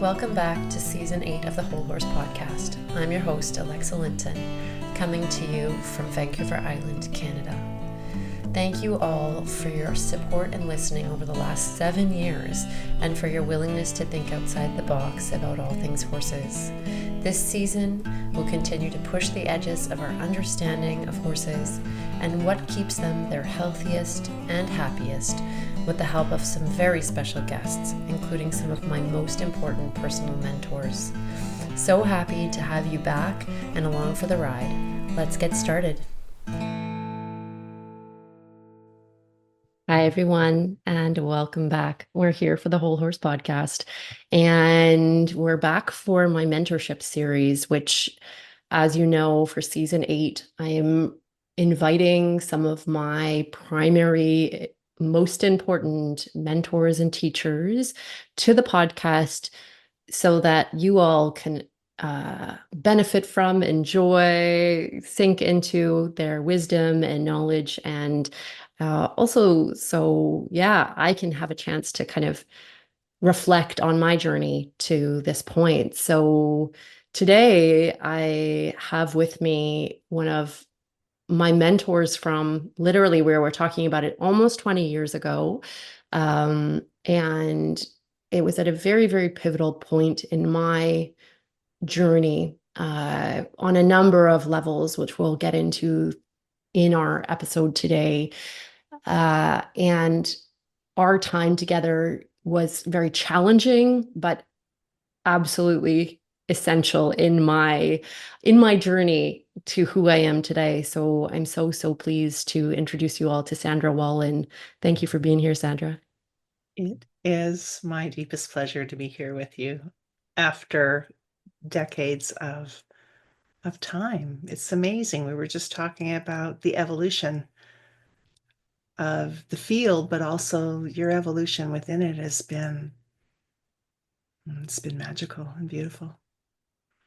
Welcome back to Season 8 of the Whole Horse Podcast. I'm your host, Alexa Linton, coming to you from Vancouver Island, Canada. Thank you all for your support and listening over the last 7 years and for your willingness to think outside the box about all things horses. This season, we'll continue to push the edges of our understanding of horses and what keeps them their healthiest and happiest with the help of some very special guests, including some of my most important personal mentors. So happy to have you back and along for the ride. Let's get started. Hi, everyone, and welcome back. We're here for the Whole Horse Podcast, and we're back for my mentorship series, which, as you know, for Season 8, I am inviting some of my primary, most important mentors and teachers to the podcast so that you all can benefit from, enjoy, sink into their wisdom and knowledge, and I can have a chance to kind of reflect on my journey to this point. So today I have with me one of my mentors from literally where we're talking about it almost 20 years ago. And it was at a very, very pivotal point in my journey on a number of levels, which we'll get into in our episode today. And our time together was very challenging, but absolutely essential in my journey to who I am today. So I'm so pleased to introduce you all to Sandra Wallin. Thank you for being here, Sandra. It is my deepest pleasure to be here with you after decades of time. It's amazing. We were just talking about the evolution of the field, but also your evolution within it has been magical and beautiful.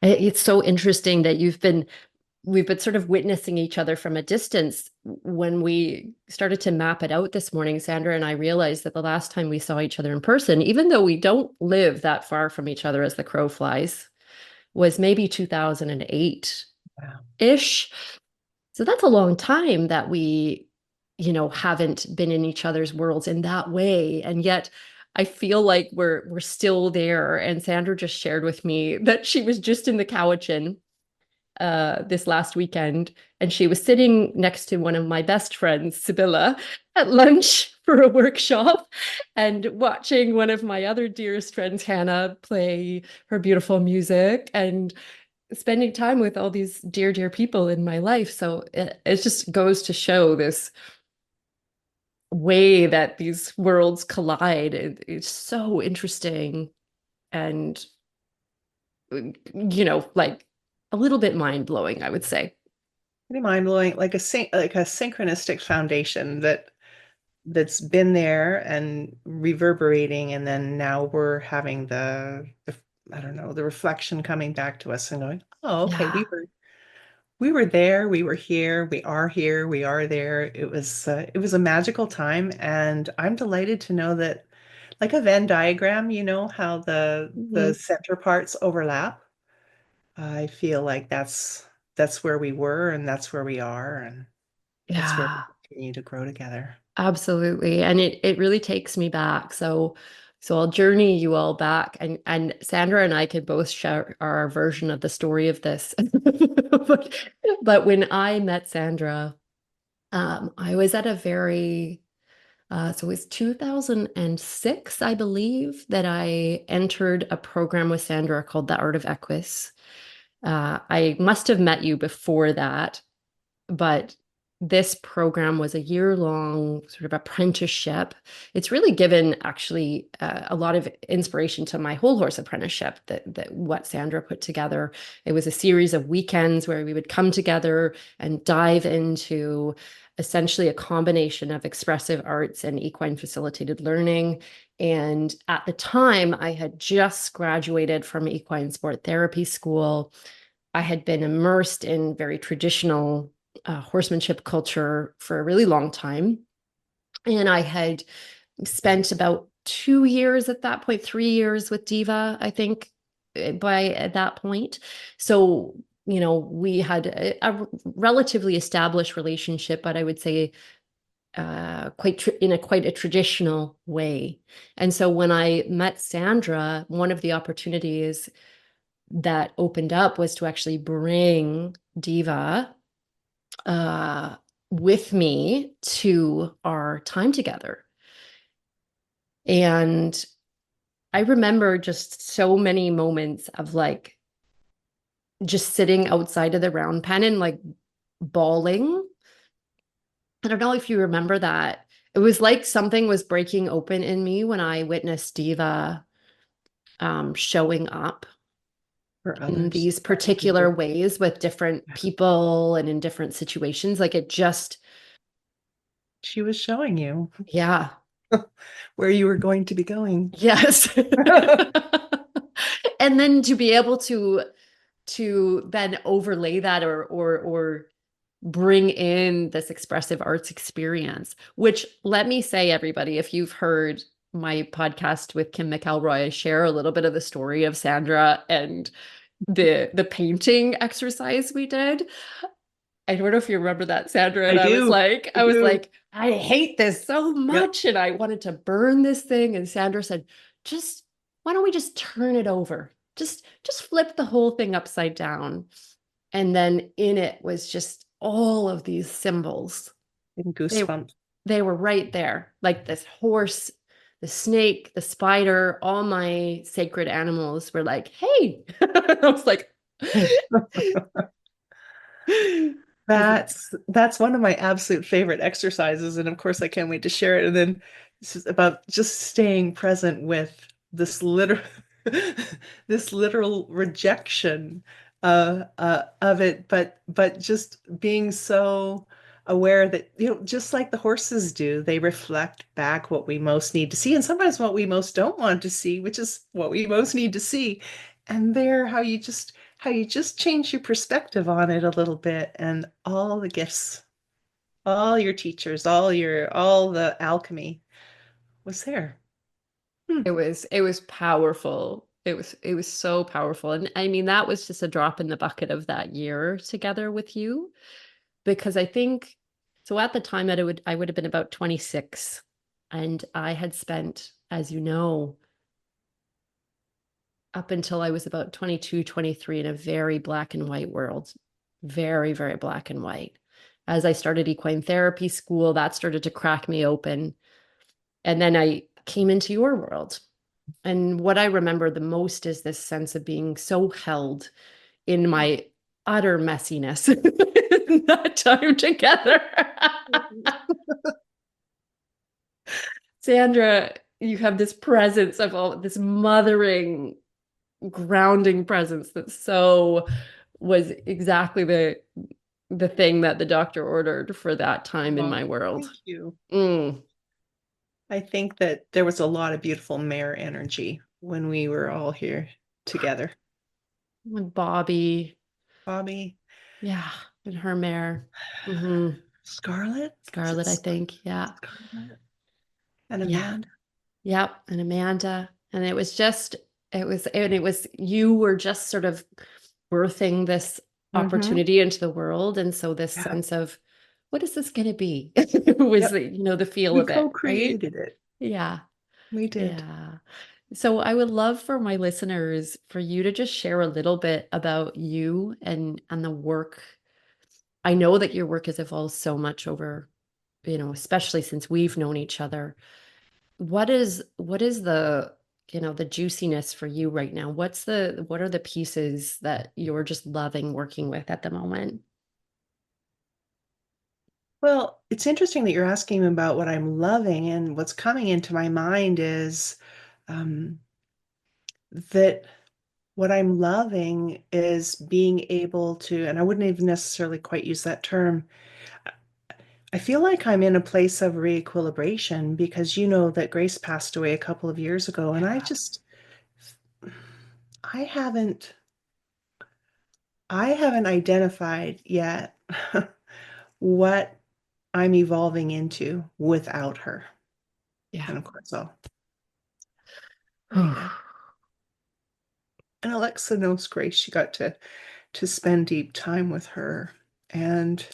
It's so interesting that we've been sort of witnessing each other from a distance. When we started to map it out this morning, Sandra and I realized that the last time we saw each other in person, even though we don't live that far from each other as the crow flies, was maybe 2008-ish. Wow. So that's a long time that we, haven't been in each other's worlds in that way. And yet I feel like we're still there. And Sandra just shared with me that she was just in the Cowichan this last weekend, and she was sitting next to one of my best friends, Sibylla, at lunch for a workshop and watching one of my other dearest friends, Hannah, play her beautiful music and spending time with all these dear people in my life. So it just goes to show this way that these worlds collide. It's so interesting and, like a little bit mind-blowing, I would say. Pretty mind-blowing, like a synchronistic foundation that's been there and reverberating, and then now we're having the I don't know, the reflection coming back to us and going, oh, okay, Yeah. we were there, we were here, we are there. It was a magical time, and I'm delighted to know that, like a Venn diagram, you know how the Mhm. center parts overlap. I feel like that's where we were, and that's where we are, and that's where we Yeah, continue to grow together. absolutely. And it really takes me back. So I'll journey you all back, and Sandra and I can both share our version of the story of this. But when I met Sandra, I was at a very so it was 2006, I believe, that I entered a program with Sandra called the Art of Equus. I must have met you before that, but this program was a year-long sort of apprenticeship. It's really given actually a lot of inspiration to my whole horse apprenticeship that what Sandra put together. It was a series of weekends where we would come together and dive into essentially a combination of expressive arts and equine facilitated learning. And at the time, I had just graduated from equine sport therapy school. I had been immersed in very traditional horsemanship culture for a really long time. And I had spent about 2 years at that point, 3 years with Diva, I think, by at that point. So, we had a relatively established relationship, but I would say quite a traditional way. And so when I met Sandra, one of the opportunities that opened up was to actually bring Diva uh, with me to our time together. And I remember just so many moments of like just sitting outside of the round pen and like bawling. I don't know if you remember that. It was like something was breaking open in me when I witnessed Diva showing up For in others. these Other particular people. ways with different people and in different situations. Like it just, She was showing you yeah, where you were going to be going. yes. And then to be able to then overlay that or bring in this expressive arts experience, which let me say, everybody, if you've heard my podcast with Kim McElroy, I share a little bit of the story of Sandra and the painting exercise we did. I don't know if you remember that, Sandra. And I I was do. like, I I was do. like, I hate this so Yep. much. And I wanted to burn this thing. And Sandra said, just why don't we just turn it over? Just flip the whole thing upside down. And then in it was just all of these symbols. And They goosebumps. they were right there, like this horse, the snake, the spider, all my sacred animals were like, hey. I was like, That's one of my absolute favorite exercises, and of course I can't wait to share it. And then this is about just staying present with this literal this literal rejection of it, but just being so aware that, just like the horses do, they reflect back what we most need to see, and sometimes what we most don't want to see, which is what we most need to see. And there, how you just change your perspective on it a little bit, and all the gifts, all your teachers, all the alchemy was there. Hmm. it was powerful. It was so powerful. And I mean, that was just a drop in the bucket of that year together with you. Because I think so at the time that I would have been about 26. And I had spent, as you know, up until I was about 22, 23 in a very black and white world. Very, very black and white. As I started equine therapy school, that started to crack me open. And then I came into your world. And what I remember the most is this sense of being so held in my utter messiness in that time together. Sandra, you have this presence of all this mothering, grounding presence that so was exactly the thing that the doctor ordered for that time in Oh, my thank world. you. Mm. I think that there was a lot of beautiful mare energy when we were all here together. And Bobby, Bobby, yeah, and her mare. Hmm. Scarlett, is it Scarlett, I think. Yeah. Scarlett and Yeah. Amanda? Yep. And Amanda. And you were just sort of birthing this Mm-hmm. opportunity into the world. And so this Yeah. sense of what is this going to be was Yep. the feel We of it, right? co-created it. Yeah. We did. Yeah. So I would love for my listeners for you to just share a little bit about you and the work. I know that your work has evolved so much over, especially since we've known each other. What is the juiciness for you right now? What are the pieces that you're just loving working with at the moment? Well, it's interesting that you're asking about what I'm loving, and what's coming into my mind is um, that what I'm loving is being able to, and I wouldn't even necessarily quite use that term. I feel like I'm in a place of re-equilibration, because you know that Grace passed away a couple of years ago, and Yeah. I haven't I haven't identified yet what I'm evolving into without her. Yeah. And of course, I'll I know. And Alexa knows Grace. She got to spend deep time with her. And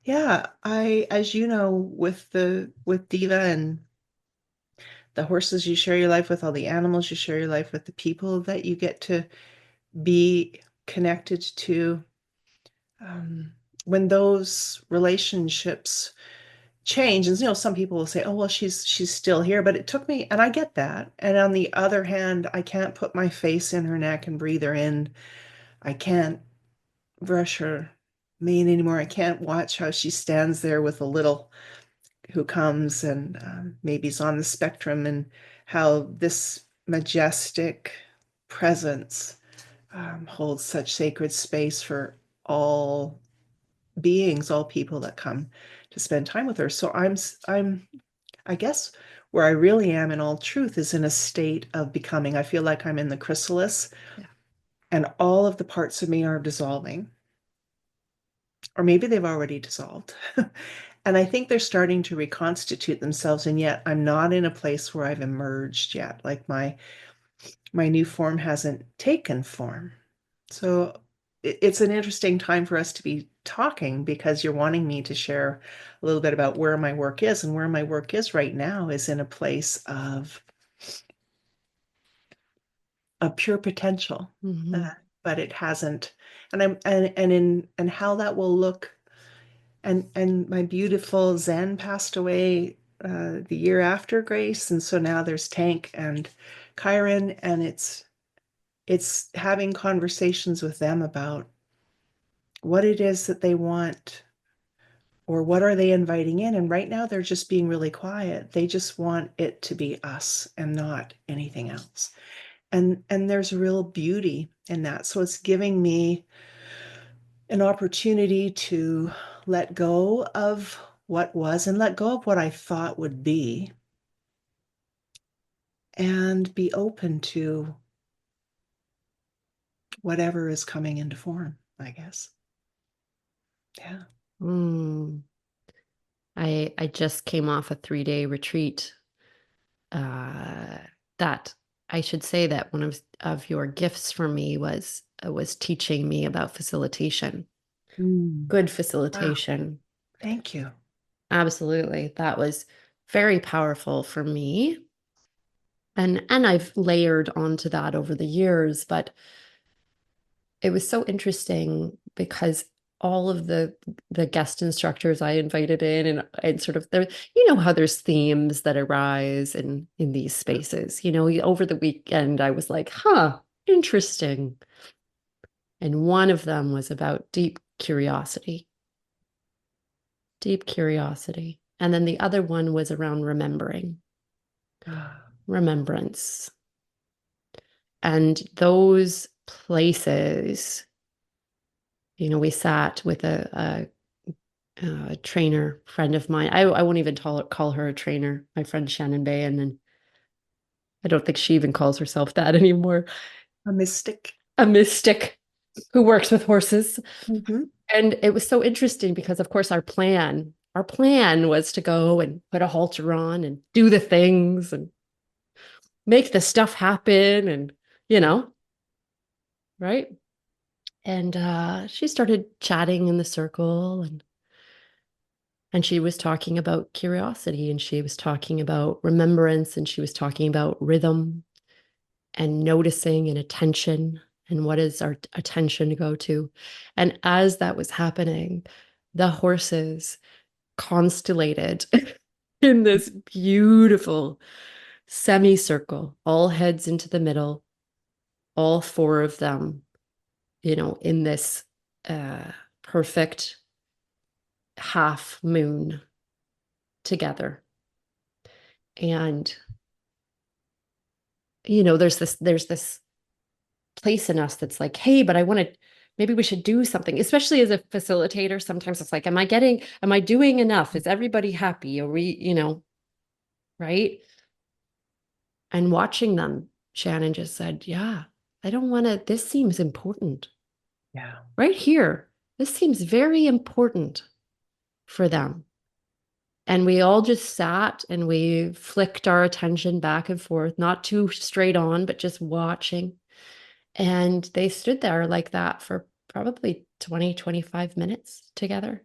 yeah, I, as you know, with Diva and the horses you share your life with, all the animals you share your life with, the people that you get to be connected to, um, when those relationships change, and some people will say, oh well, she's still here, but it took me, and I get that. And on the other hand, I can't put my face in her neck and breathe her in. I can't brush her mane anymore. I can't watch how she stands there with a little who comes and maybe is on the spectrum, and how this majestic presence holds such sacred space for all beings, all people that come to spend time with her. So I guess where I really am in all truth is in a state of becoming. I feel like I'm in the chrysalis Yeah. and all of the parts of me are dissolving, or maybe they've already dissolved. And I think they're starting to reconstitute themselves, and yet I'm not in a place where I've emerged yet. Like my new form hasn't taken form. So it's an interesting time for us to be talking, because you're wanting me to share a little bit about where my work is, and where my work is right now is in a place of pure potential. Mm-hmm. But it hasn't, and how that will look. And my beautiful Zen passed away the year after Grace, and so now there's Tank and Kyron, and it's having conversations with them about what it is that they want, or what are they inviting in. And right now they're just being really quiet. They just want it to be us and not anything else. And there's a real beauty in that. So it's giving me an opportunity to let go of what was, and let go of what I thought would be, and be open to whatever is coming into form, I guess. Yeah. Mm. I just came off a 3-day retreat. Uh, that I should say that one of your gifts for me was teaching me about facilitation, Mm. good Wow. facilitation. Thank you. Absolutely. That was very powerful for me. And I've layered onto that over the years, but it was so interesting because all of the guest instructors I invited in, and sort of there, how there's themes that arise in these spaces. Over the weekend I was like, huh, interesting. And one of them was about deep curiosity. Deep curiosity. And then the other one was around remembrance. And those places, we sat with a trainer friend of mine. I won't even call her a trainer, my friend Shannon Bay. And then I don't think she even calls herself that anymore. A mystic. A mystic who works with horses. Mm-hmm. And it was so interesting because, of course, our plan was to go and put a halter on and do the things and make the stuff happen and, you know, right? And she started chatting in the circle, and she was talking about curiosity, and she was talking about remembrance, and she was talking about rhythm and noticing and attention, and what is our attention to go to. And as that was happening, the horses constellated in this beautiful semicircle, all heads into the middle, all four of them, in this uh, perfect half moon together. And there's this place in us that's like, hey, but I want to, maybe we should do something, especially as a facilitator. Sometimes it's like, am I doing enough? Is everybody happy? Are we, right? And watching them, Shannon just said, yeah, I don't want to, this seems important Yeah. right here. This seems very important for them. And we all just sat and we flicked our attention back and forth, not too straight on, but just watching. And they stood there like that for probably 20, 25 minutes together.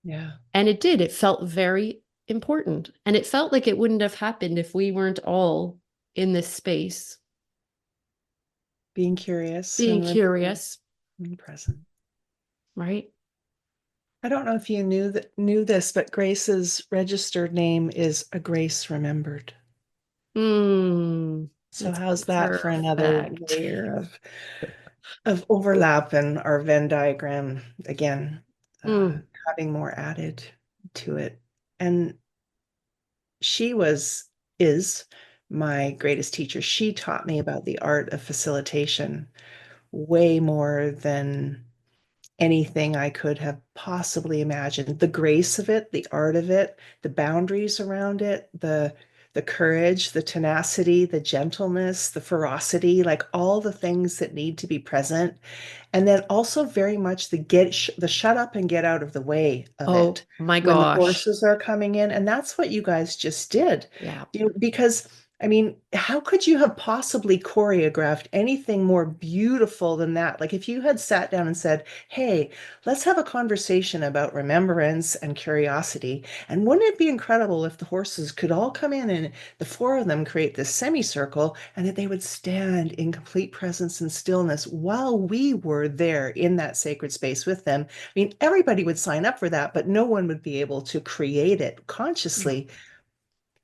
Yeah. And it did. It felt very important. And it felt like it wouldn't have happened if we weren't all in this space Being curious being and remembering curious, and present. right? I don't know if you knew this, but Grace's registered name is A Grace Remembered. Mm, So that's how's that for another perfect. layer of overlap in our Venn diagram again, Mm, having more added to it. And she is my greatest teacher. She taught me about the art of facilitation way more than anything I could have possibly imagined. The grace of it, the art of it, the boundaries around it, the courage, the tenacity, the gentleness, the ferocity, like all the things that need to be present. And then also very much the shut up and get out of the way of it oh my when the gosh. horses are coming in. And that's what you guys just did. Yeah. Because I mean, how could you have possibly choreographed anything more beautiful than that? Like if you had sat down and said, "Hey, let's have a conversation about remembrance and curiosity." And wouldn't it be incredible if the horses could all come in and the four of them create this semicircle and that they would stand in complete presence and stillness while we were there in that sacred space with them? I mean, everybody would sign up for that, but no one would be able to create it No, consciously.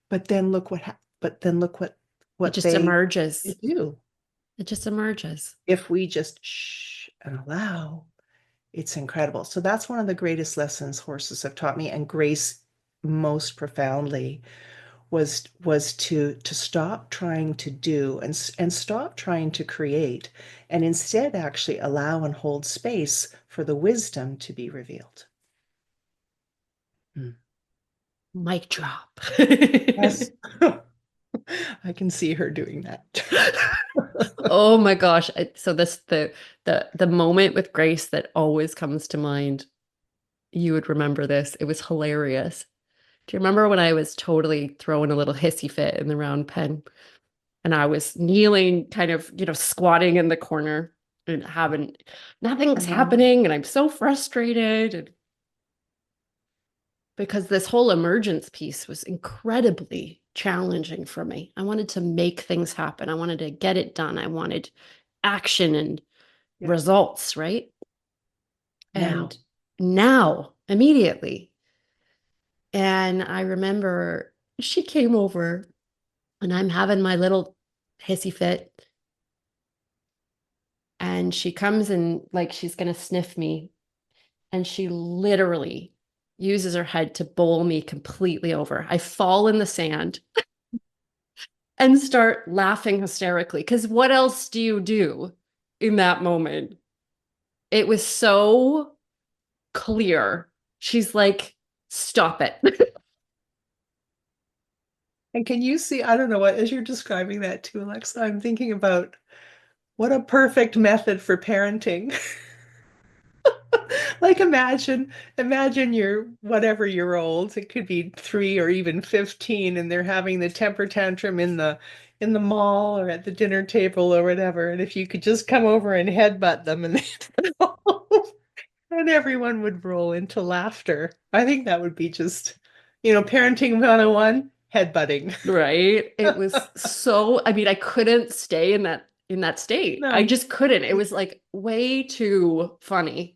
But then look it what just they emerges. do It just emerges. if we just shh and allow. It's incredible. So that's one of the greatest lessons horses have taught me, and Grace most profoundly was to stop trying to do and stop trying to create, and instead actually allow and hold space for the wisdom to be revealed. Hmm. Mic drop. Yes, I can see her doing that. Oh my gosh. So this the moment with Grace that always comes to mind. You would remember this. It was hilarious. Do you remember when I was totally throwing a little hissy fit in the round pen and I was kneeling, kind of, squatting in the corner and having nothing's Mhm. happening and I'm so frustrated and because this whole emergence piece was incredibly challenging for me. I wanted to make things happen. I wanted to get it done. I wanted action and Yeah. results, right? Now. And now, immediately. And I remember she came over and I'm having my little hissy fit. And she comes and like she's going to sniff me. And she literally uses her head to bowl me completely over. I fall in the sand and start laughing hysterically. Because what else do you do in that moment? It was so clear. She's like, stop it. And can you see, I don't know what, as you're describing that too, Alexa, I'm thinking about what a perfect method for parenting. Like imagine you're whatever year old, it could be 3 or even 15, and they're having the temper tantrum in the mall or at the dinner table or whatever. And if you could just come over and headbutt them and and everyone would roll into laughter. I think that would be just, parenting 101, headbutting. Right? It was so, I mean, I couldn't stay in that state. I No. just couldn't. It was like way too funny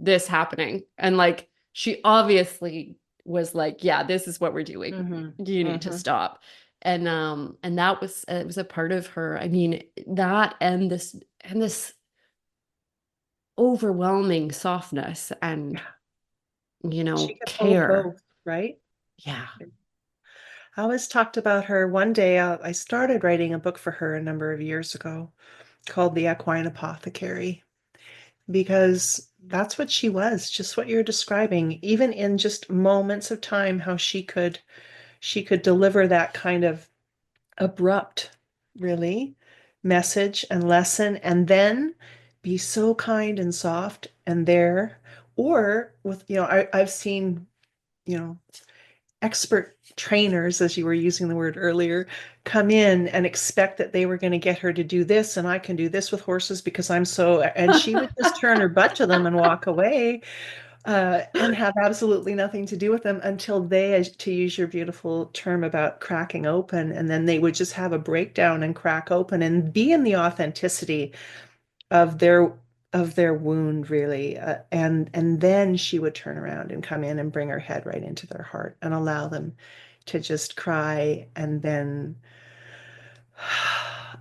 this happening. And like she obviously was like, yeah, this is what we're doing. Hmm. You need to Hmm. stop. And that was it was a part of her. I mean, that and this overwhelming softness and Yeah. She could hold care. both, right? Yeah. I always talked about her. One day, I started writing a book for her a number of years ago called The Equine Apothecary, because that's what she was, just what you're describing, even in just moments of time, how she could deliver that kind of abrupt, really, message and lesson, and then be so kind and soft and there. Or with, I've seen, you know, expert trainers, as you were using the word earlier, come in and expect that they were going to get her to do this, and I can do this with horses because I'm so, and she would just turn her butt to them and walk away, and have absolutely nothing to do with them until they, to use your beautiful term about cracking open, and then they would just have a breakdown and crack open and be in the authenticity of their wound, really, and then she would turn around and come in and bring her head right into their heart and allow them to just cry, and then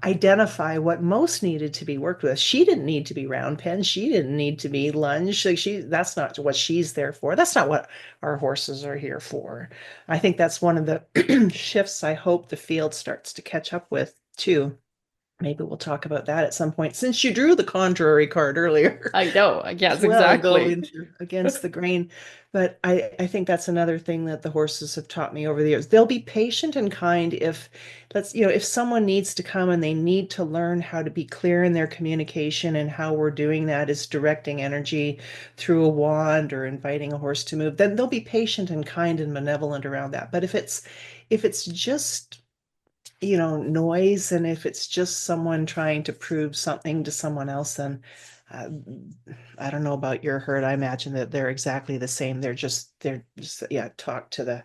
identify what most needed to be worked with. She didn't need to be round pen. She didn't need to be lunge. Like, that's not what she's there for. That's not what our horses are here for. I think that's one of the shifts I hope the field starts to catch up with too. Maybe we'll talk about that at some point, since you drew the contrary card earlier. I know. As Yes, well, go exactly. into against the grain. But I think that's another thing that the horses have taught me over the years. They'll be patient and kind if, if someone needs to come and they need to learn how to be clear in their communication, and how we're doing that is directing energy through a wand or inviting a horse to move, then they'll be patient and kind and benevolent around that. But if it's just noise, and if it's just someone trying to prove something to someone else, then uh, I don't know about your herd. I imagine that they're exactly the same. They're just yeah, talk to the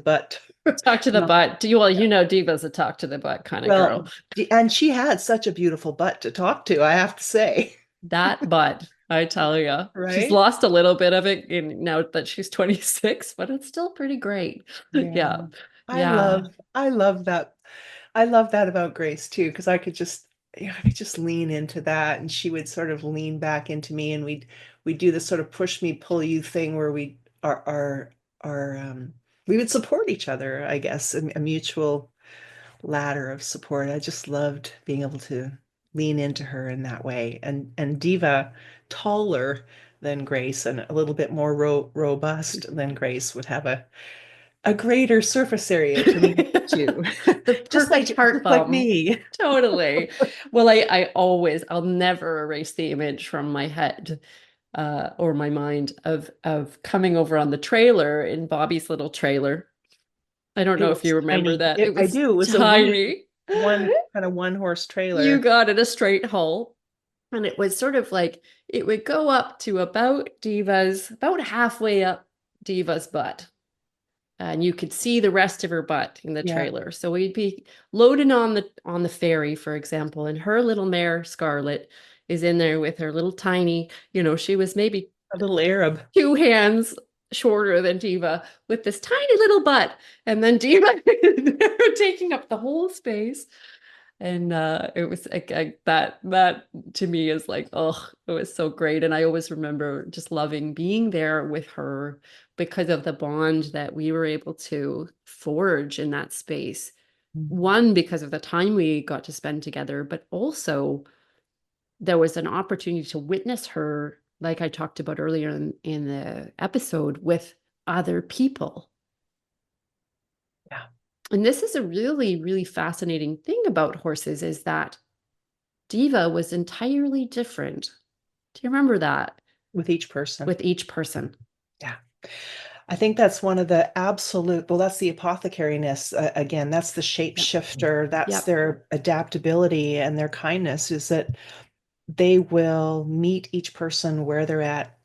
butt. Talk to the Not butt. Well, Diva's a talk to the butt kind of girl. well, and she had such a beautiful butt to talk to, I have to say. That butt, I tell you. She's Right? lost a little bit of it now that she's 26, but it's still pretty great. Yeah. Yeah. I Yeah. love I love that. I love that about Grace too, because I could just lean into that, and she would sort of lean back into me, and we'd do this sort of push me, pull you thing where we would support each other, I guess, a mutual ladder of support. I just loved being able to lean into her in that way. And Diva, taller than Grace and a little bit more robust than Grace, would have a greater surface area to lean into. The just perfect like heart just like bum. me. Totally. Well, I'll never erase the image from my head, or my mind of coming over on the trailer in Bobby's little trailer. I don't It know if was you remember tiny. that. It I was do. It was a wee tiny. one kind of one horse You trailer. got it, a straight hull. And it was sort of like it would go up to about halfway up Diva's butt. And you could see the rest of her butt in the Yeah, trailer. So we'd be loading on the ferry, for example, and her little mare Scarlet is in there with her little tiny, she was maybe a little Arab. two hands shorter than Diva with this tiny little butt. And then Diva taking up the whole space. And it was like that to me is like, oh, it was so great. And I always remember just loving being there with her because of the bond that we were able to forge in that space. Mhm. One, because of the time we got to spend together, but also there was an opportunity to witness her, like I talked about earlier in the episode, with other people. Yeah, And this is a really, really fascinating thing about horses is that Diva was entirely different. Do you remember that? with each person. With each person. Yeah. I think that's one of the absolute, well, that's the apothecariness. Again, that's the Yep. shapeshifter. That's Yep. their adaptability and their kindness, is that they will meet each person where they're at.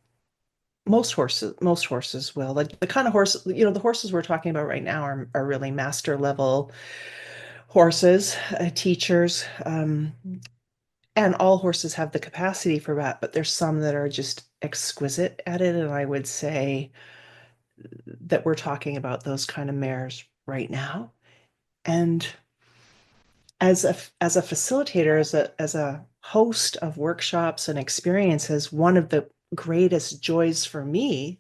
Most horses will. Like the kind of horse, the horses we're talking about right now are really master level horses, teachers. And all horses have the capacity for that, but there's some that are just exquisite at it. And I would say that we're talking about those kind of mares right now. And as a facilitator, as a host of workshops and experiences, one of the greatest joys for me,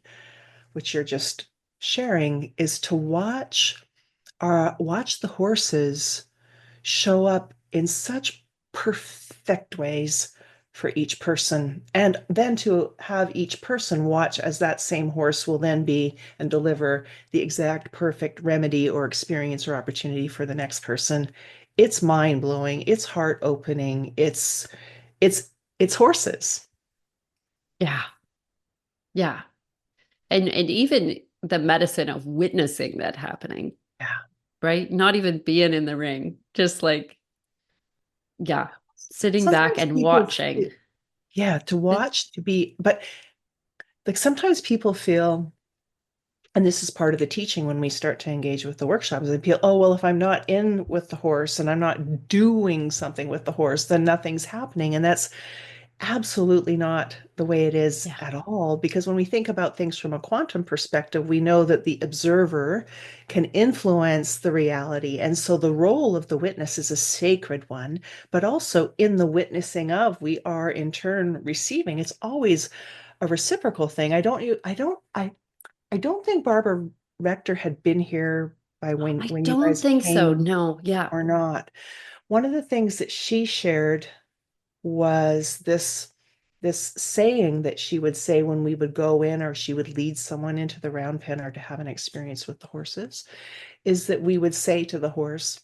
which you're just sharing, is to watch the horses show up in such perfect ways for each person. And then to have each person watch as that same horse will then be and deliver the exact perfect remedy or experience or opportunity for the next person. It's mind blowing. It's heart opening. It's it's horses. Yeah. Yeah. And even the medicine of witnessing that happening, Yeah. right? Not even being in the ring, just like, yeah, sitting back Sometimes and people, watching. yeah, to It's, watch, to be, but like sometimes people feel, and this is part of the teaching when we start to engage with the workshops, they feel, oh, well, if I'm not in with the horse and I'm not doing something with the horse, then nothing's happening. And that's absolutely not the way it is yeah. at all. Because when we think about things from a quantum perspective, we know that the observer can influence the reality. And so the role of the witness is a sacred one, but also in the witnessing of, we are in turn receiving. It's always a reciprocal thing. I don't think Barbara Rector had been here by I when you don't guys think so. came No, yeah. or not. One of the things that she shared was this saying that she would say when we would go in or she would lead someone into the round pen or to have an experience with the horses, is that we would say to the horse,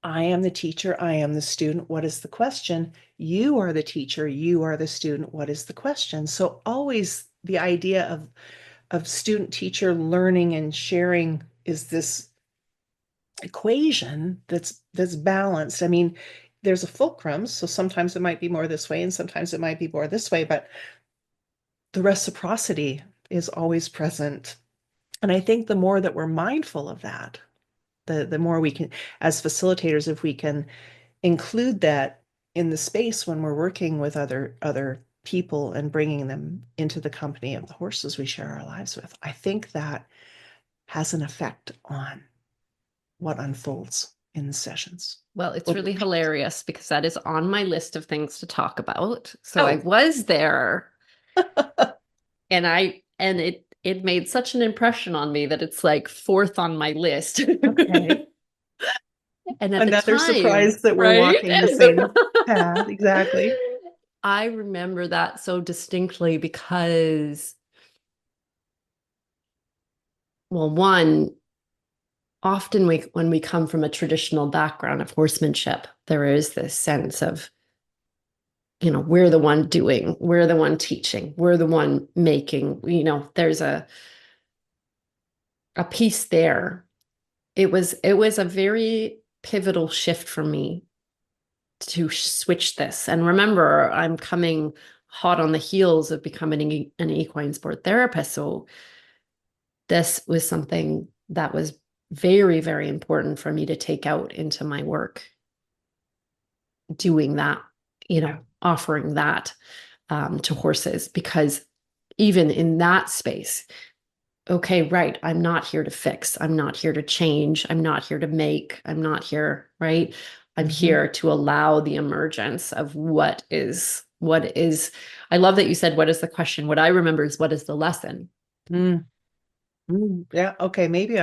I am the teacher, I am the student. What is the question? You are the teacher, you are the student. What is the question? So always the idea of student teacher learning and sharing is this equation that's balanced. I mean, there's a fulcrum, so sometimes it might be more this way and sometimes it might be more this way, but the reciprocity is always present. And I think the more that we're mindful of that, the more we can, as facilitators, if we can include that in the space when we're working with other people and bringing them into the company of the horses we share our lives with, I think that has an effect on what unfolds in the sessions. Well, it's What really hilarious because that is on my list of things to talk about. So I Oh, was there and it made such an impression on me that it's like fourth on my list. okay. And at the Another time, surprise that we're right? walking the same path. Exactly. I remember that so distinctly because, well, one, often when we come from a traditional background of horsemanship, there is this sense of, we're the one doing, we're the one teaching, we're the one making, there's a piece there. It was a very pivotal shift for me to switch this. And remember, I'm coming hot on the heels of becoming an equine sport therapist. So this was something that was very, very important for me to take out into my work, doing that, Yeah. offering that to horses, because even in that space, okay, right, I'm not here to fix, I'm not here to change, I'm not here to make, I'm not here, right? I'm Mhm. here to allow the emergence of what is. I love that you said, what is the question? What I remember is, what is the lesson? Mm. Yeah. Okay. Maybe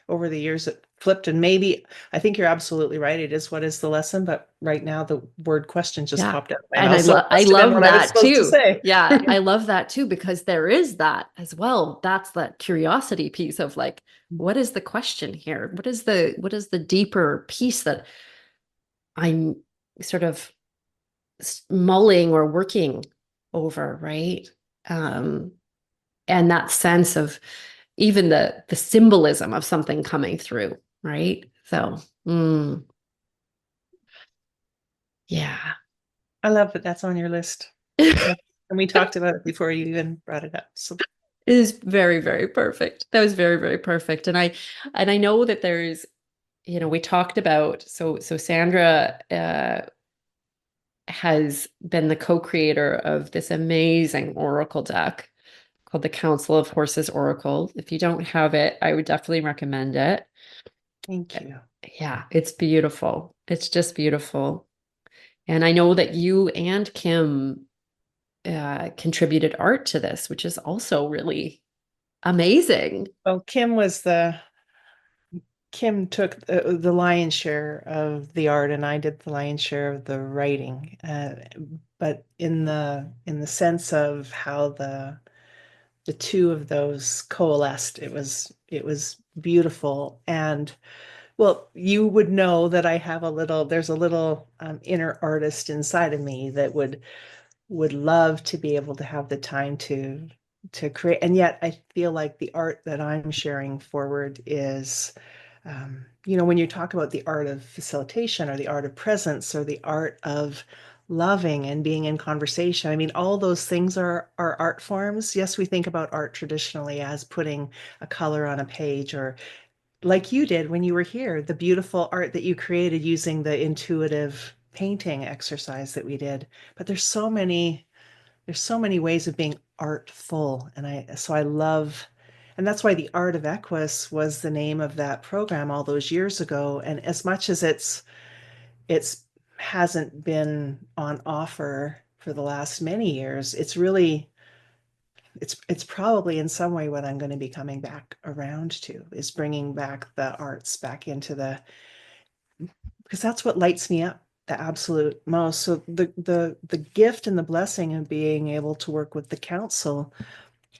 over the years, it flipped, and maybe I think you're absolutely right. It is what is the lesson, but right now the word question just Yeah. popped out of my And mouth, I so it love I must have been love what I was that supposed to too. say. Yeah, I love that too, because there is that as well. That's that curiosity piece of like, what is the question here? What is the deeper piece that I'm sort of mulling or working over, right? Um, and that sense of even the symbolism of something coming through, right? So, yeah. I love that that's on your list. And we talked about it before you even brought it up. So It is very, very perfect. That was very, very perfect. And I know that there's, we talked about, so Sandra has been the co-creator of this amazing oracle deck called the Council of Horses Oracle. If you don't have it, I would definitely recommend it. thank you. Yeah, it's beautiful. It's just beautiful. And I know that you and Kim contributed art to this, which is also really amazing. Well, Kim took the lion's share of the art, and I did the lion's share of the writing. But in the sense of how the two of those coalesced, it was beautiful. And well, you would know that there's a little inner artist inside of me that would love to be able to have the time to to create. And yet I feel like the art that I'm sharing forward is, when you talk about the art of facilitation or the art of presence or the art of loving and being in conversation, I mean, all those things are art forms. Yes, we think about art traditionally as putting a color on a page, or like you did when you were here, the beautiful art that you created using the intuitive painting exercise that we did. But there's so many ways of being artful, and I love, and that's why the Art of Equus was the name of that program all those years ago. And as much as it's hasn't been on offer for the last many years, it's probably in some way what I'm going to be coming back around to, is bringing back the arts back into the, because that's what lights me up the absolute most. So the gift and the blessing of being able to work with the council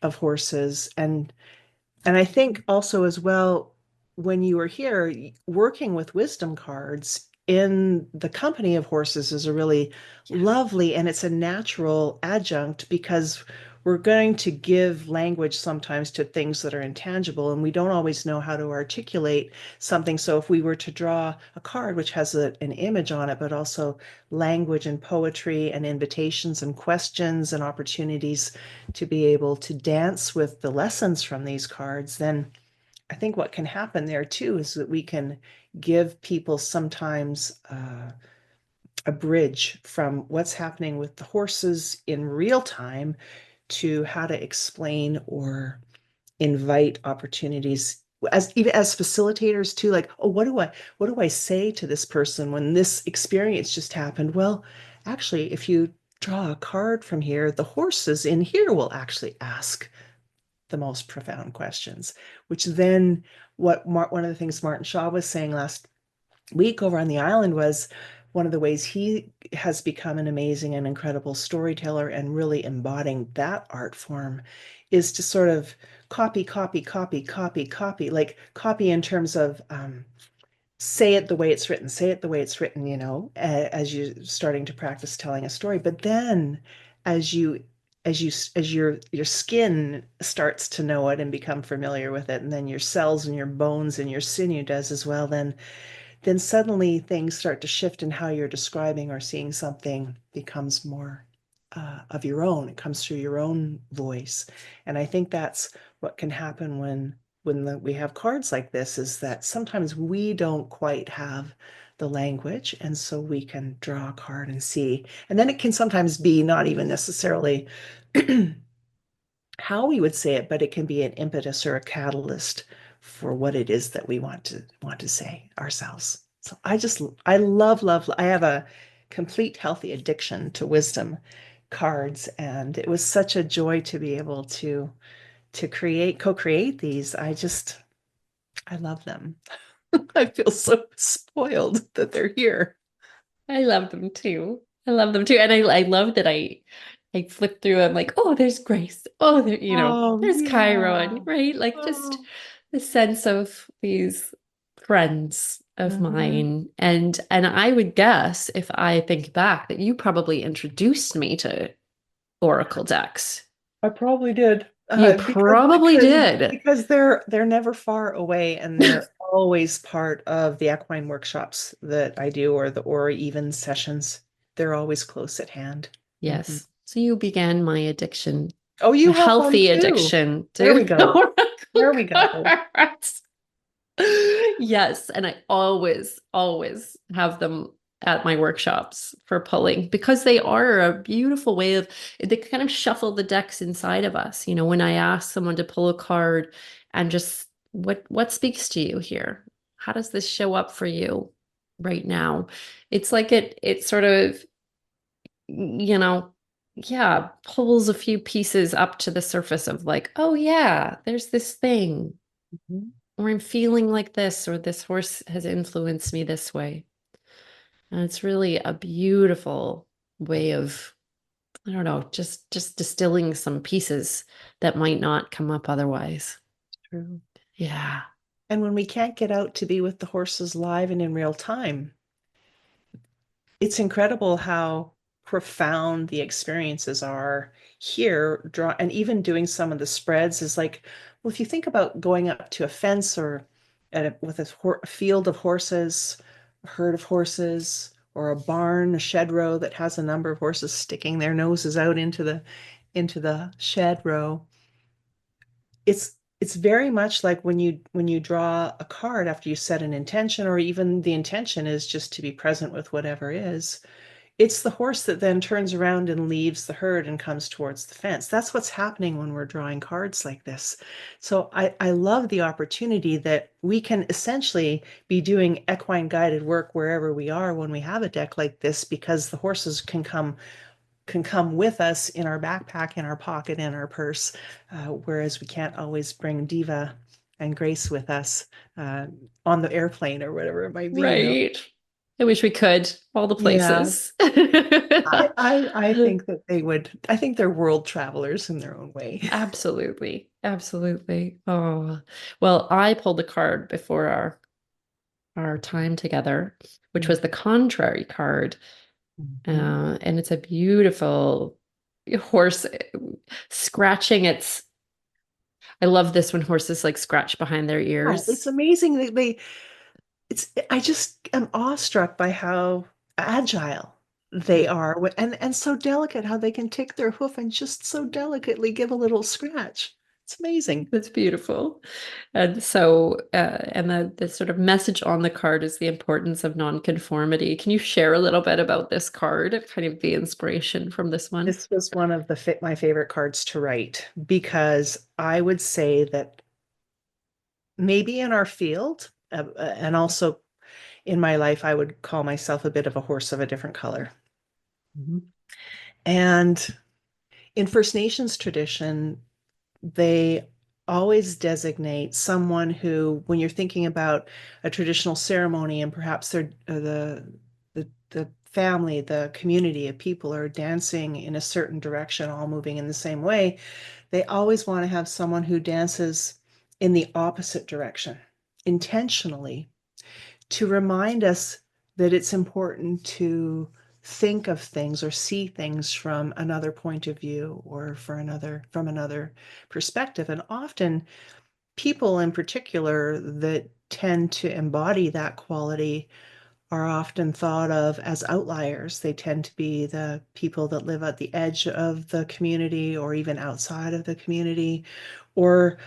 of horses, and I think also as well, when you are here, working with wisdom cards in the company of horses is a really lovely, and it's a natural adjunct, because we're going to give language sometimes to things that are intangible, and we don't always know how to articulate something. So if we were to draw a card which has an image on it, but also language and poetry and invitations and questions and opportunities to be able to dance with the lessons from these cards, then I think what can happen there too is that we can give people sometimes a bridge from what's happening with the horses in real time to how to explain or invite opportunities, as even as facilitators too, like, oh, what do I say to this person when this experience just happened? Well, actually, if you draw a card from here, the horses in here will actually ask the most profound questions, which then, one of the things Martin Shaw was saying last week over on the island was, one of the ways he has become an amazing and incredible storyteller and really embodying that art form is to sort of copy, copy, copy, copy, copy, like copy in terms of, say it the way it's written, say it the way it's written, as you're starting to practice telling a story. But then as you as your skin starts to know it and become familiar with it, and then your cells and your bones and your sinew does as well, then suddenly things start to shift, and how you're describing or seeing something becomes more of your own. It comes through your own voice. And I think that's what can happen when we have cards like this, is that sometimes we don't quite have the language, and so we can draw a card and see. And then it can sometimes be not even necessarily how we would say it, but it can be an impetus or a catalyst for what it is that we want to say ourselves. So I love, love, I have a complete healthy addiction to wisdom cards, and it was such a joy to be able to co-create these. I love them. I feel so spoiled that they're here. I love them too. I love them too. And I love that I flip through. I'm like, oh, there's Grace. Oh, there, Oh, there's Chiron, yeah. right? Like just Oh. the sense of these friends of Mhm. mine. And I would guess, if I think back, that you probably introduced me to Oracle decks. I probably did. You Because probably because did. because they're never far away, and they're always part of the equine workshops that I do, or even sessions. They're always close at hand. Mhm. Yes. So you began my addiction, Oh, a you have one healthy too. addiction There we to go. There Oracle we go. cards. Yes, and I always, always have them at my workshops for pulling, because they are a beautiful way of, they kind of shuffle the decks inside of us. When I ask someone to pull a card and just what speaks to you here? How does this show up for you right now? It's like it sort of, you know, yeah, pulls a few pieces up to the surface of like, oh yeah, there's this thing, Mhm. or I'm feeling like this, or this horse has influenced me this way. And it's really a beautiful way of, I don't know, just distilling some pieces that might not come up otherwise. True. Yeah. And when we can't get out to be with the horses live and in real time, it's incredible how profound the experiences are here, draw and even doing some of the spreads is like, well, if you think about going up to a fence or with a field of horses, a herd of horses, or a barn, a shed row that has a number of horses sticking their noses out into the shed row, it's very much like when you draw a card after you set an intention, or even the intention is just to be present with whatever is. It's the horse that then turns around and leaves the herd and comes towards the fence. That's what's happening when we're drawing cards like this. So I love the opportunity that we can essentially be doing equine guided work wherever we are when we have a deck like this, because the horses can come with us in our backpack, in our pocket, in our purse, whereas we can't always bring Diva and Grace with us uh, on the airplane or whatever it might be, you know. Right. I wish we could, all the Yeah, places. I think that they would. I think they're world travelers in their own way. Absolutely. Absolutely. Oh, well, I pulled a card before our time together, which was the contrary card. Mhm. And it's a beautiful horse scratching its. I love this when horses like scratch behind their Oh, it's ears. amazing that I just am awestruck by how agile they are and so delicate how they can take their hoof and just so delicately give a little scratch. It's amazing. It's beautiful. And so, and the sort of message on the card is the importance of nonconformity. Can you share a little bit about this card, kind of the inspiration from this one? This was one of my favorite cards to write, because I would say that maybe in our field, and also in my life, I would call myself a bit of a horse of a different color. Mhm. And in First Nations tradition, they always designate someone who, when you're thinking about a traditional ceremony and perhaps they're the family, the community of people are dancing in a certain direction, all moving in the same way, they always want to have someone who dances in the opposite direction intentionally, to remind us that it's important to think of things or see things from another point of view, or from another perspective. And often people in particular that tend to embody that quality are often thought of as outliers. They tend to be the people that live at the edge of the community or even outside of the community, or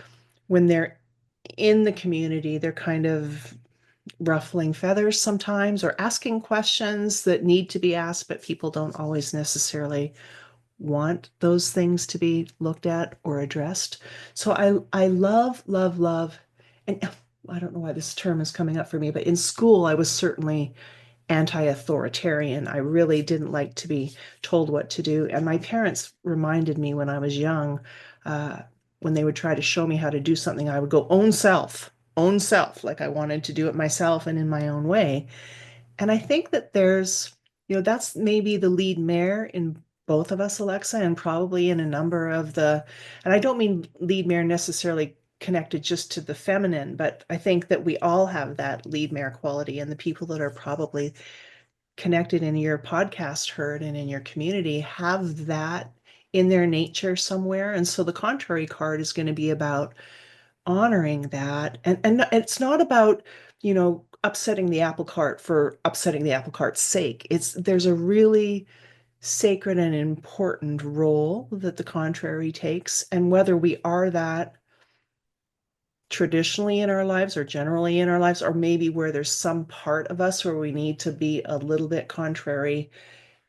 when they're in the community, they're kind of ruffling feathers sometimes, or asking questions that need to be asked, but people don't always necessarily want those things to be looked at or addressed. So I love, and I don't know why this term is coming up for me, but in school I was certainly anti-authoritarian. I really didn't like to be told what to do. And my parents reminded me when I was young, uh, when they would try to show me how to do something, I would go own self, like I wanted to do it myself and in my own way. And I think that that's maybe the lead mare in both of us, Alexa, and probably in a number of and I don't mean lead mare necessarily connected just to the feminine, but I think that we all have that lead mare quality, and the people that are probably connected in your podcast herd and in your community have that in their nature somewhere. And so the contrary card is going to be about honoring that. And it's not about, upsetting the apple cart for upsetting the apple cart's sake. There's a really sacred and important role that the contrary takes. And whether we are that traditionally in our lives or generally in our lives, or maybe where there's some part of us where we need to be a little bit contrary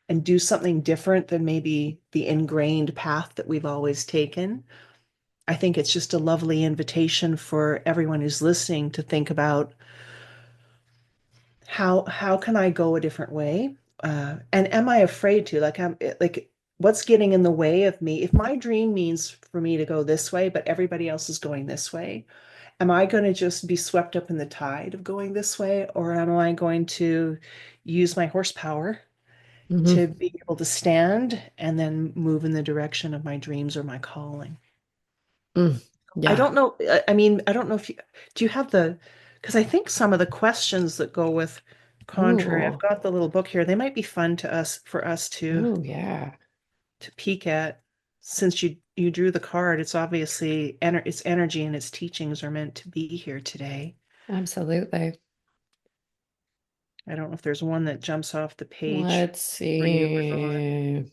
and do something different than maybe the ingrained path that we've always taken. I think it's just a lovely invitation for everyone who's listening to think about how can I go a different way? And am I afraid to? Like what's getting in the way of me? If my dream means for me to go this way, but everybody else is going this way, am I going to just be swept up in the tide of going this way, or am I going to use my horsepower to Mhm. be able to stand and then move in the direction of my dreams or my calling? Mm. I Yeah. don't know. I mean, I don't know if do you have because I think some of the questions that go with contrary. I've Oh, got the little book here. They might be fun to us for us oh yeah, to peek at. Since you drew the card, it's obviously its energy and its teachings are meant to be here today. absolutely. I don't know if there's one that jumps off the page Let's for you or not. see.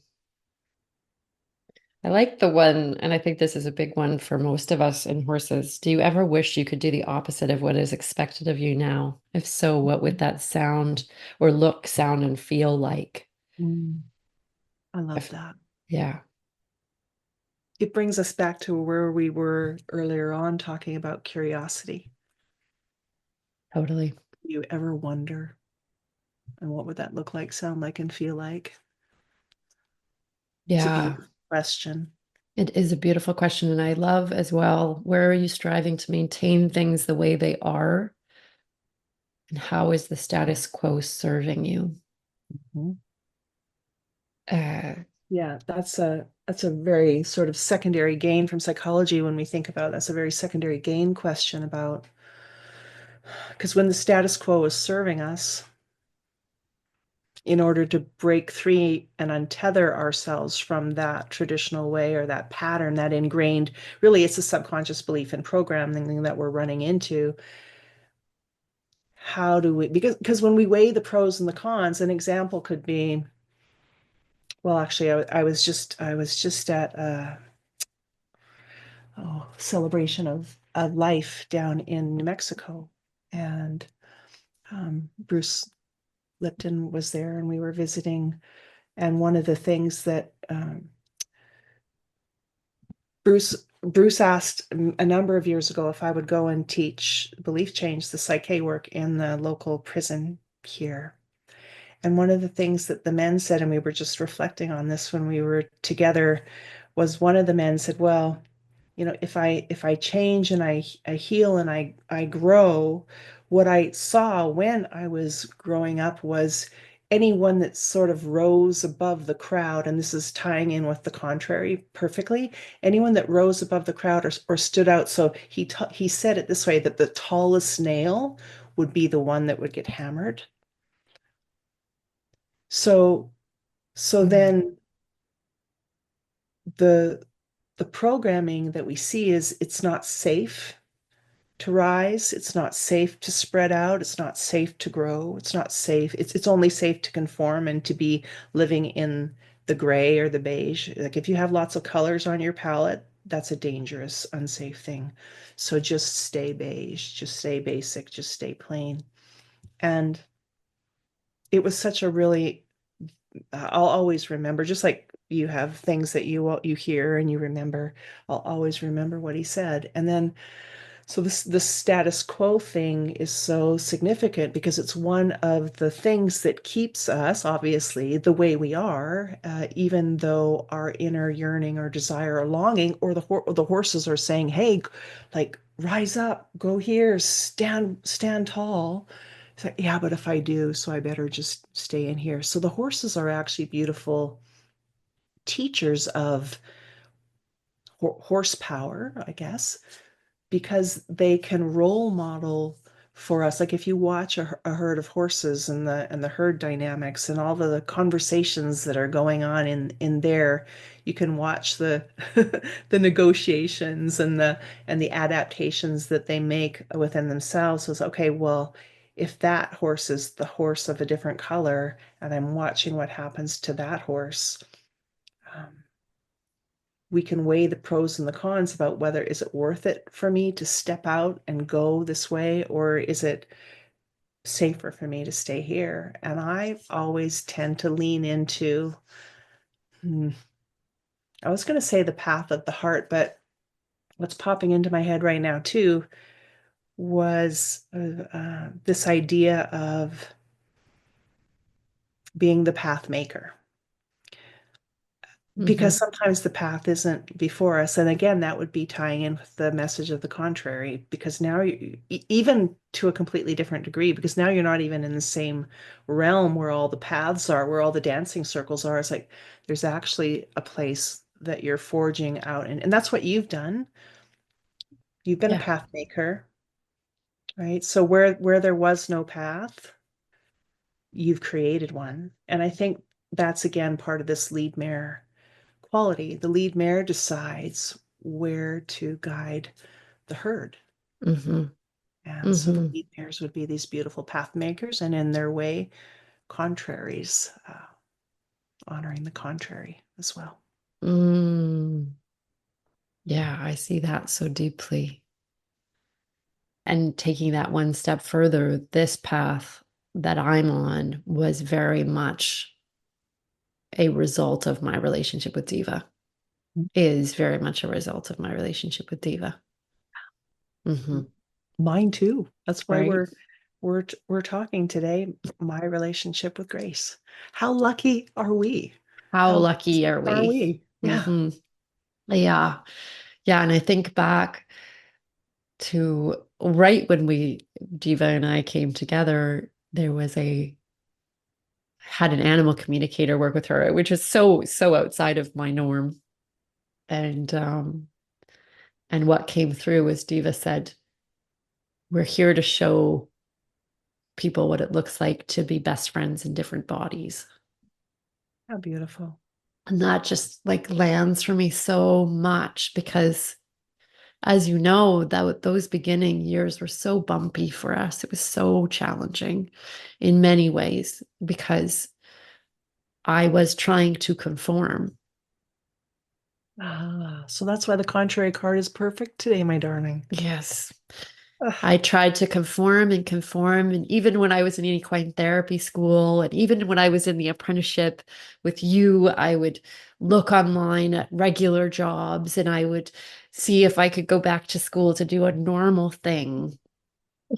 I like the one, and I think this is a big one for most of us in horses. Do you ever wish you could do the opposite of what is expected of you now? If so, what would that sound or look, sound, and feel like? Mm, I love If, that. yeah, It brings us back to where we were earlier on talking about curiosity. totally. Do you ever wonder, and what would that look like, sound like, and feel like? It's a Yeah, beautiful question. it is a beautiful question. And I love as well, where are you striving to maintain things the way they are? And how is the status quo serving you? Mhm. Uh, Yeah, that's a very sort of secondary gain from psychology when we think about that's a very secondary gain question about because when the status quo is serving us, in order to break free and untether ourselves from that traditional way or that pattern, that ingrained, really it's a subconscious belief and programming that we're running into. How do we, because when we weigh the pros and the cons, an example could be, well, actually, I was just at celebration of life down in New Mexico. And Bruce Lipton was there and we were visiting. And one of the things that Bruce asked a number of years ago if I would go and teach belief change, the psyche work in the local prison here. And one of the things that the men said, and we were just reflecting on this when we were together, was one of the men said, well, if I change and I heal and I grow, what I saw when I was growing up was anyone that sort of rose above the crowd, and this is tying in with the contrary perfectly, anyone that rose above the crowd or stood out. So he said it this way, that the tallest nail would be the one that would get hammered. So so mm, then the the programming that we see is it's not safe to rise. It's not safe to spread out. It's not safe to grow. It's not safe. It's only safe to conform and to be living in the gray or the beige. Like if you have lots of colors on your palette, that's a dangerous, unsafe thing. So just stay beige, just stay basic, just stay plain. And it was such a really, I'll always remember, just like you have things that you hear and you remember, I'll always remember what he said. And then so this status quo thing is so significant because it's one of the things that keeps us, obviously, the way we are, even though our inner yearning or desire or longing, or the horses are saying, "Hey, like rise up, go here, stand tall." It's like, yeah, but if I do, so I better just stay in here. So the horses are actually beautiful teachers of horsepower, I guess, because they can role model for us. Like if you watch a herd of horses and the herd dynamics and all the conversations that are going on in there, you can watch the the negotiations and the adaptations that they make within themselves. So it's okay, well, if that horse is the horse of a different color and I'm watching what happens to that horse, um, we can weigh the pros and the cons about whether is it worth it for me to step out and go this way, or is it safer for me to stay here. And I always tend to lean into, hmm, I was going to say the path of the heart, but what's popping into my head right now too was this idea of being the path maker, mhm. because sometimes the path isn't before us. And again, that would be tying in with the message of the contrary, because now even to a completely different degree, because now you're not even in the same realm where all the paths are, where all the dancing circles are. It's like there's actually a place that you're forging out, and that's what you've done. You've been a Yeah. path maker, right? So where there was no path, you've created one. And I think that's again part of this lead mare quality. The lead mare decides where to guide the herd. Mm-hmm. And so the Mm-hmm. lead mares would be these beautiful path makers, and in their way, contraries, honoring the contrary as well. Mm. Yeah, I see that so deeply. And taking that one step further, this path that I'm on was very much a result of my relationship with Diva, is very much a result of my relationship with Diva. Hmm. Mine too. That's why Right? we're talking today. My relationship with Grace. How lucky are we? How How lucky blessed are are we? we? Yeah. Hmm. Yeah. Yeah. And I think back to right when Diva and I came together, there was had an animal communicator work with her, which is so outside of my norm. And and what came through was Diva said, we're here to show people what it looks like to be best friends in different bodies. How beautiful. And that just like lands for me so much because as you know, that those beginning years were so bumpy for us. It was so challenging in many ways because I was trying to conform. So that's why the contrary card is perfect today, my darling. Yes. Ah, I tried to conform and conform. And even when I was in equine therapy school, and even when I was in the apprenticeship with you, I would look online at regular jobs and I would see if I could go back to school to do a normal thing.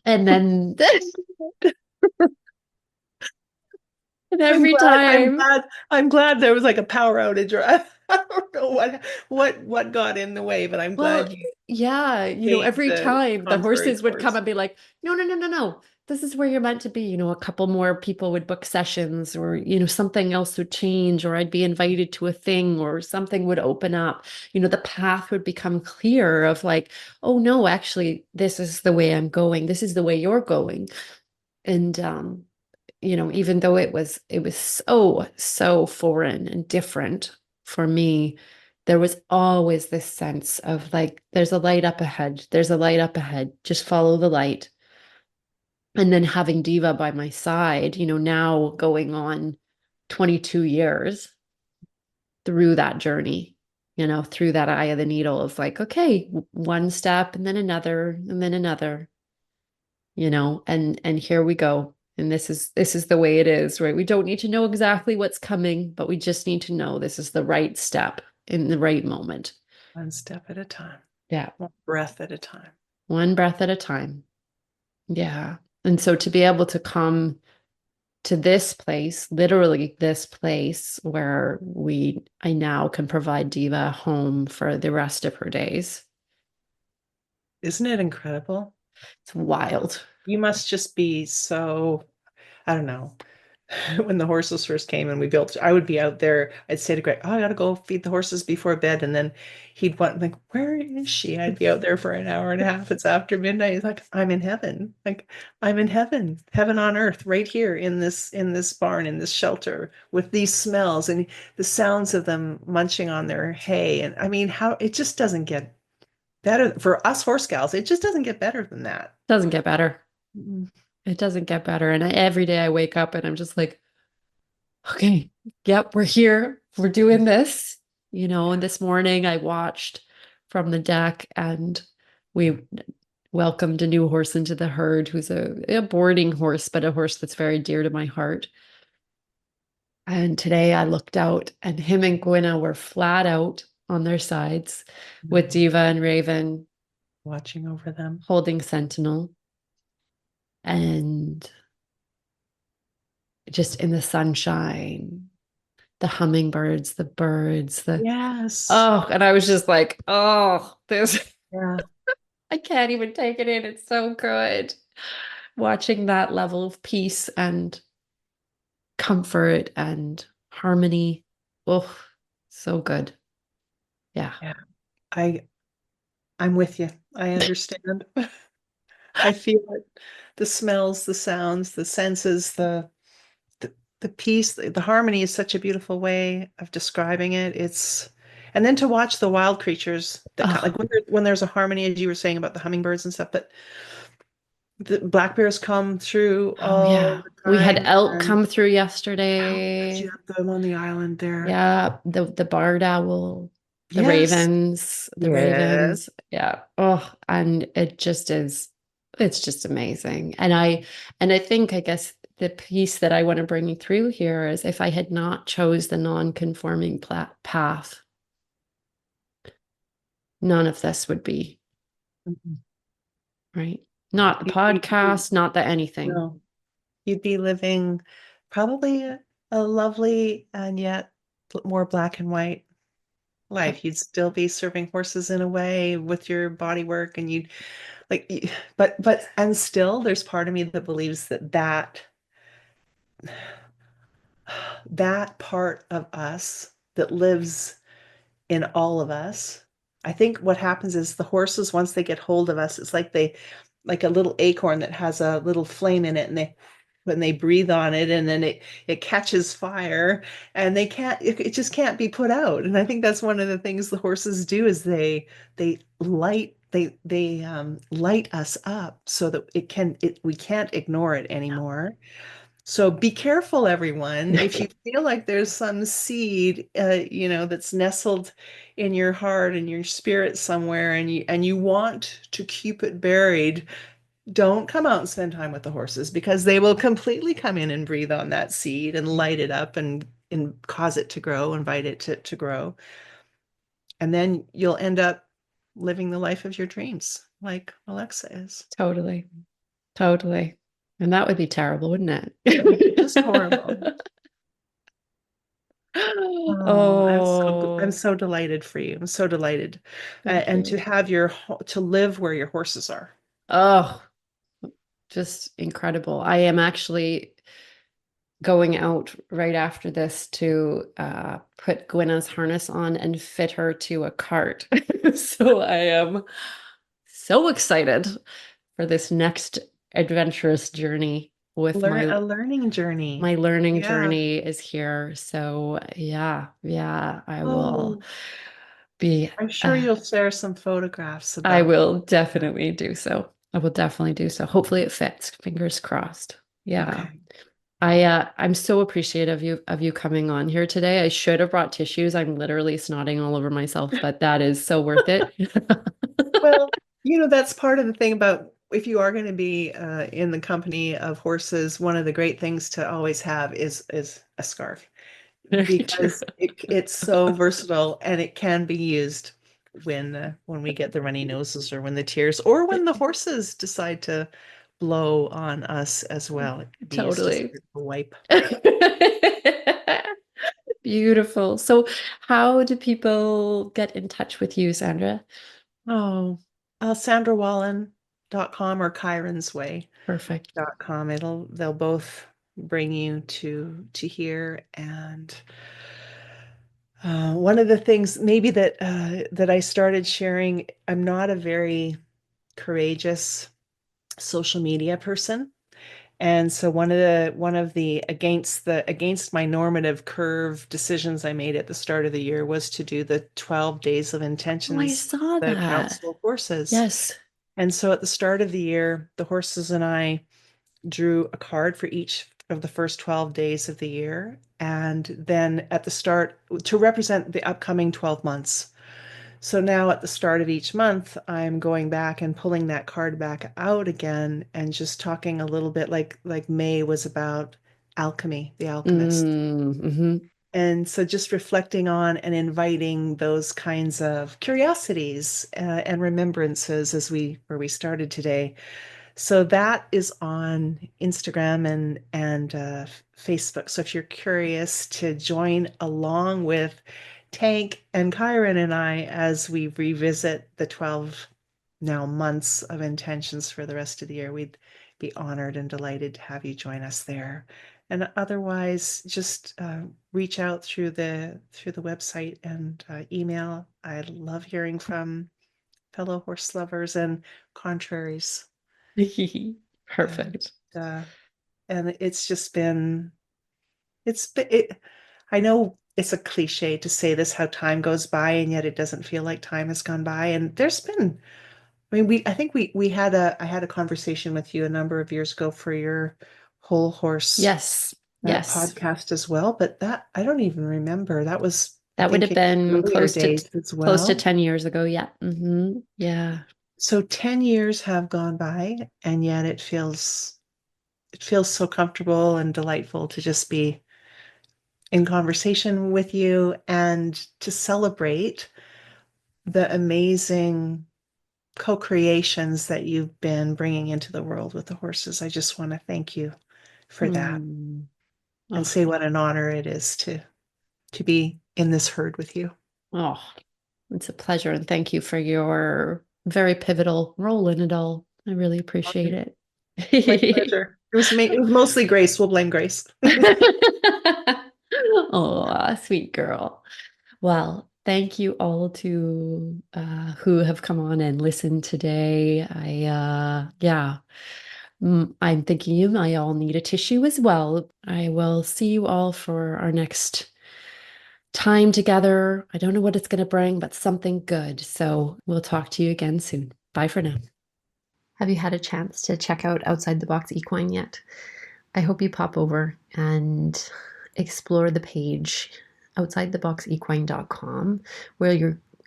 And then, and I'm every glad. I'm time, glad. I'm glad there was like a power outage, or I don't know what got in the way, but I'm well, glad you yeah, stayed every the time the contrary horses would come course. and be like, no, no, no, no, no. This is where you're meant to be. A couple more people would book sessions, or, something else would change, or I'd be invited to a thing, or something would open up. The path would become clear of like, oh no, actually, this is the way I'm going. This is the way you're going. And even though it was so foreign and different for me, there was always this sense of like, there's a light up ahead. There's a light up ahead. Just follow the light. And then having Diva by my side, now going on 22 years through that journey, through that eye of the needle of like, okay, one step and then another and then another, and here we go. And this is the way it is, right? We don't need to know exactly what's coming, but we just need to know this is the right step in the right moment. One step at a time, Yeah. one breath at a time. One breath at a time. Yeah. And so to be able to come to this place, literally this place where I now can provide Diva a home for the rest of her days. Isn't it incredible? It's wild. You must just be so, I don't know. When the horses first came and we built, I would be out there. I'd say to Greg, "Oh, I gotta go feed the horses before bed." And then he'd want, like, "Where is she?" I'd be out there for an hour and a half. It's after midnight. He's like, "I'm in heaven. Like, I'm in heaven, heaven on earth, right here in this barn, in this shelter, with these smells and the sounds of them munching on their hay." And I mean, how it just doesn't get better for us horse gals. It just doesn't get better than that. Doesn't get better. Mm. It doesn't get better. And every day I wake up and I'm just like, okay, yep, we're here. We're doing this. And this morning I watched from the deck and we welcomed a new horse into the herd who's a boarding horse, but a horse that's very dear to my heart. And today I looked out and him and Gwynna were flat out on their sides with Mm. Diva and Raven Watching over them. holding sentinel and just in the sunshine, the hummingbirds, the birds, Yes. oh, and I was just like, oh, this, Yeah. I can't even take it in. It's so good. Watching that level of peace and comfort and harmony. Oh, so good. Yeah. Yeah. I I'm with you. I understand. I feel it. The smells, the sounds, the senses, the the peace, the harmony is such a beautiful way of describing it. And then to watch the wild creatures that Oh, like when there's a harmony, as you were saying about the hummingbirds and stuff, but the black bears come through oh all yeah. the We had time, elk and come through how did yesterday. you have them on the island there? Yeah, the barred owl, Yes, the yes. ravens. Yeah. Oh, and it's just amazing. And I think, I guess the piece that I want to bring through here is if I had not chose the non-conforming path, none of this would be Mhm. right. Not the You podcast, not the anything. no, you'd be living probably a lovely and yet more black and white Yep. life. You'd still be serving horses in a way with your body work, and you'd like, but and still, there's part of me that believes that part of us that lives in all of us. I think what happens is the horses, once they get hold of us, it's like like a little acorn that has a little flame in it, and when they breathe on it, and then it catches fire, and it just can't be put out. And I think that's one of the things the horses do is they light us up so that we can't ignore it anymore. So be careful, everyone. If you feel like there's some seed, that's nestled in your heart and your spirit somewhere, and you want to keep it buried, don't come out and spend time with the horses, because they will completely come in and breathe on that seed and light it up and cause it to grow, invite it to grow. And then you'll end up living the life of your dreams, like Alexa is. Totally. Totally. And that would be terrible, wouldn't That would be just horrible. it? Oh, I'm Oh, so delighted for you. I'm so delighted. thank And to you. have to live where your horses are. Oh, just incredible. I am actually going out right after this to put Gwenna's harness on and fit her to a cart. So I am so excited for this next adventurous journey with A learning journey. my learning Yeah. journey is here. So yeah, I will Oh, be I'm sure you'll share some photographs I about will that. definitely do so. I will definitely do so. Hopefully it fits. Fingers crossed. Yeah. Okay. I'm so appreciative of you coming on here today. I should have brought tissues. I'm literally snotting all over myself, but that is so worth it. Well, that's part of the thing about if you are going to be in the company of horses, one of the great things to always have is a scarf, Very true. because it's so versatile, and it can be used when we get the runny noses, or when the tears, or when the horses decide to blow on us as well. It can be used as Totally. a wipe. Beautiful. So, how do people get in touch with you, Sandra? Oh, SandraWallin.com or Perfect. ChironsWay.com. They'll both bring you to here. And one of the things maybe that I started sharing, I'm not a very courageous social media person. And so one of the against my normative curve decisions I made at the start of the year was to do the 12 days of Oh, I intentions, saw the that. Council of Horses. Yes. And so at the start of the year, the horses and I drew a card for each of the first 12 days of the year. And then at the start, to represent the upcoming 12 months. So now at the start of each month, I'm going back and pulling that card back out again, and just talking a little bit like May was about alchemy, the alchemist. Mm-hmm. And so just reflecting on and inviting those kinds of curiosities and remembrances as where we started today. So that is on Instagram and Facebook. So if you're curious to join along with Tank and Kyron and I as we revisit the 12 now months of intentions for the rest of the year, we'd be honored and delighted to have you join us there. And otherwise, just reach out through the website and email. I love hearing from fellow horse lovers and contraries. And Perfect. uh, and it's just been I know it's a cliche to say this, how time goes by, and yet it doesn't feel like time has gone by. And there's been, I mean, I think I had a conversation with you a number of years ago for your whole horse Yes, yes. podcast as well, but that I don't even remember. That was, I That would think, have in the been earlier days as close to well. 10 years ago. Yeah. Yeah. So 10 years have gone by, and yet it feels so comfortable and delightful to just be in conversation with you and to celebrate the amazing co-creations that you've been bringing into the world with the horses. I just want to thank you for that Mm. and Oh, say what an honor it is to be in this herd with you. oh, it's a pleasure. And thank you for your very pivotal role in it all. I really appreciate My it. pleasure. It was mostly Grace. We'll blame Grace. Oh, sweet girl. Well, thank you all to who have come on and listened today. Yeah, I'm thinking you might all need a tissue as well. I will see you all for our next time together. I don't know what it's going to bring, but something good. So we'll talk to you again soon. Bye for now. Have you had a chance to check out Outside the Box Equine yet? I hope you pop over and explore the page outsidetheboxequine.com where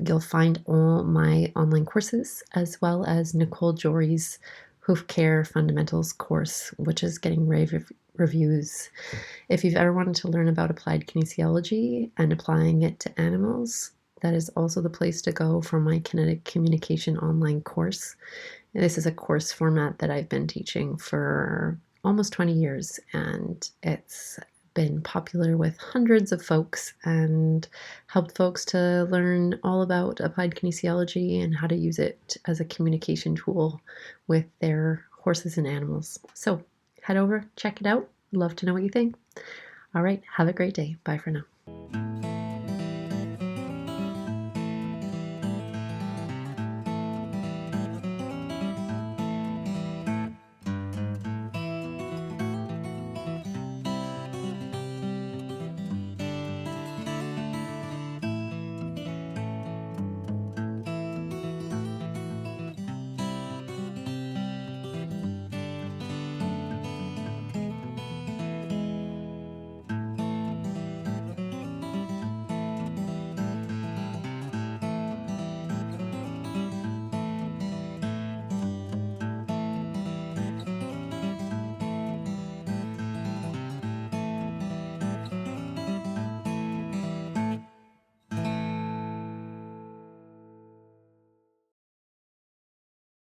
you'll find all my online courses as well as Nicole Jory's Hoof Care Fundamentals course, which is getting rave reviews. If you've ever wanted to learn about applied kinesiology and applying it to animals, that is also the place to go for my kinetic communication online course. This is a course format that I've been teaching for almost 20 years, and it's been popular with hundreds of folks and helped folks to learn all about applied kinesiology and how to use it as a communication tool with their horses and animals. So head over, check it out. Love to know what you think. All right, have a great day. Bye for now.